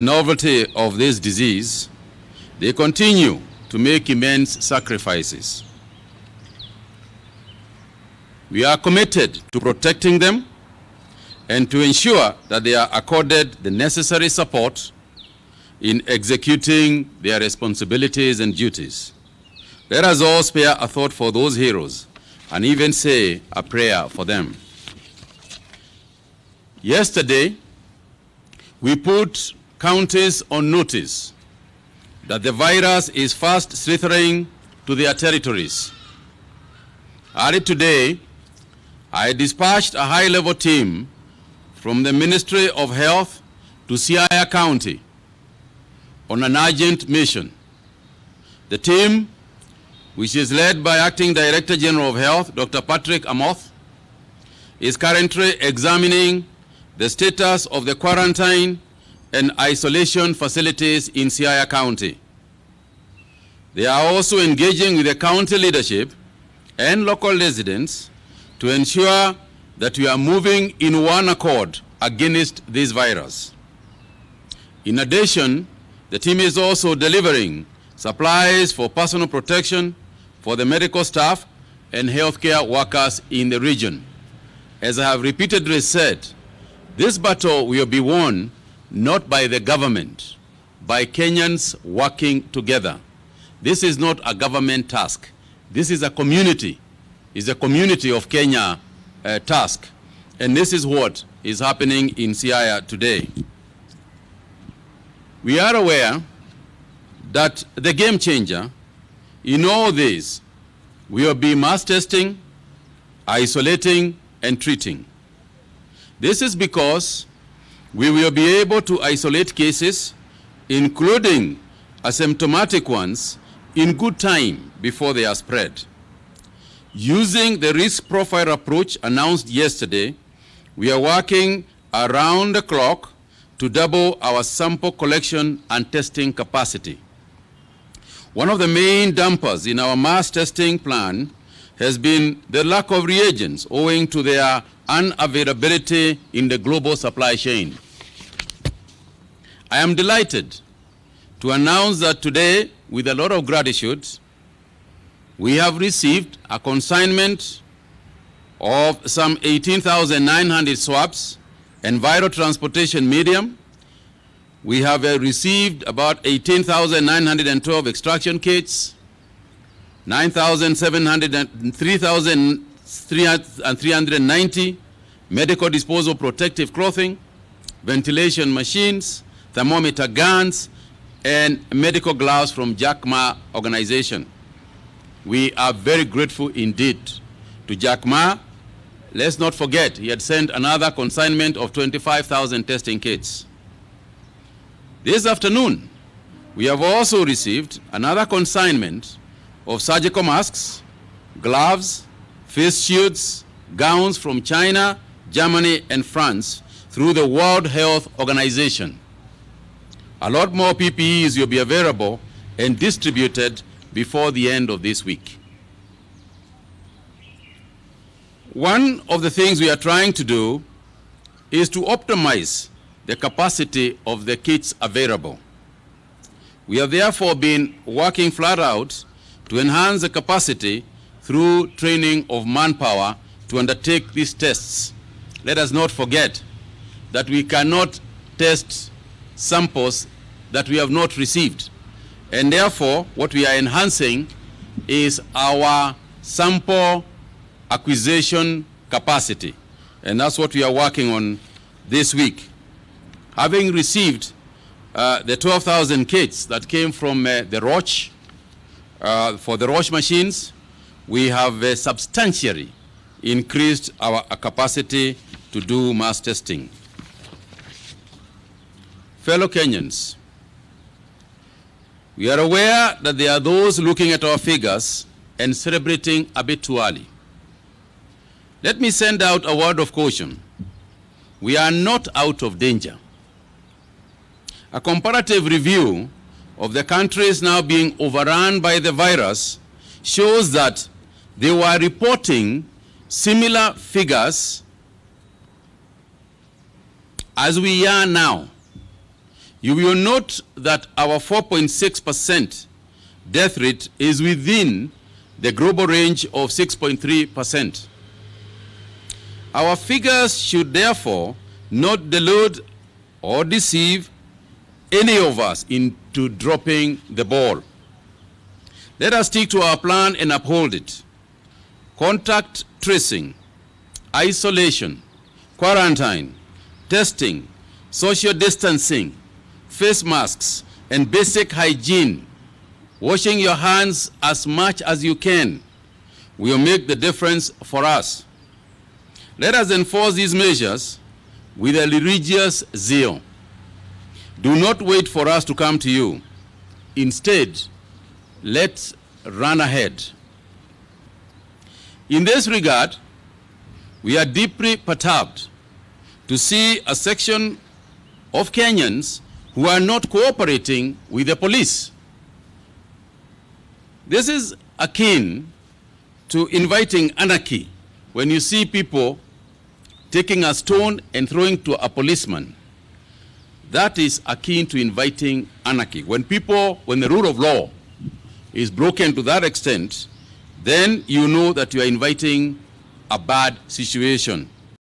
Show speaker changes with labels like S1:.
S1: novelty of this disease, they continue to make immense sacrifices. We are committed to protecting them and to ensure that they are accorded the necessary support in executing their responsibilities and duties. Let us all spare a thought for those heroes and even say a prayer for them. Yesterday, we put counties on notice that the virus is fast slithering to their territories. Early today, I dispatched a high-level team from the Ministry of Health to Siaya County on an urgent mission. The team, which is led by Acting Director General of Health, Dr. Patrick Amoth, is currently examining the status of the quarantine and isolation facilities in Siaya County. They are also engaging with the county leadership and local residents to ensure that we are moving in one accord against this virus. In addition, the team is also delivering supplies for personal protection for the medical staff and healthcare workers in the region. As I have repeatedly said, this battle will be won not by the government, by Kenyans working together. This is not a government task. This is a community. It's a community of Kenya task. And this is what is happening in Siaya today. We are aware that the game changer in all this will be mass testing, isolating, and treating. This is because we will be able to isolate cases, including asymptomatic ones, in good time before they are spread. Using the risk profile approach announced yesterday, we are working around the clock to double our sample collection and testing capacity. One of the main dampers in our mass testing plan has been the lack of reagents owing to their unavailability in the global supply chain. I am delighted to announce that today, with a lot of gratitude, we have received a consignment of some 18,900 swabs and viral transportation medium. We have received about 18,912 extraction kits, 3,390 medical disposable protective clothing, ventilation machines, thermometer guns, and medical gloves from Jack Ma organization. We are very grateful indeed to Jack Ma. Let's not forget, he had sent another consignment of 25,000 testing kits. This afternoon, we have also received another consignment of surgical masks, gloves, face shields, gowns from China, Germany, and France through the World Health Organization. A lot more PPEs will be available and distributed before the end of this week. One of the things we are trying to do is to optimize the capacity of the kits available. We have therefore been working flat out to enhance the capacity through training of manpower to undertake these tests. Let us not forget that we cannot test samples that we have not received. And therefore, what we are enhancing is our sample acquisition capacity. And that's what we are working on this week. Having received the 12,000 kits that came from the Roche, for the Roche machines, we have substantially increased our capacity to do mass testing. Fellow Kenyans, we are aware that there are those looking at our figures and celebrating a bit too early. Let me send out a word of caution. We are not out of danger. A comparative review of the countries now being overrun by the virus shows that they were reporting similar figures as we are now You will note that our 4.6% death rate is within the global range of 6.3%. Our figures should therefore not delude or deceive any of us into dropping the ball. Let us stick to our plan and uphold it. Contact tracing, isolation, quarantine, testing, social distancing, face masks, and basic hygiene, washing your hands as much as you can, will make the difference for us. Let us enforce these measures with a religious zeal. Do not wait for us to come to you. Instead, let's run ahead. In this regard, we are deeply perturbed to see a section of Kenyans who are not cooperating with the police. This is akin to inviting anarchy when you see people taking a stone and throwing to a policeman. That is akin to inviting anarchy. When the rule of law is broken to that extent, then you know that you are inviting a bad situation.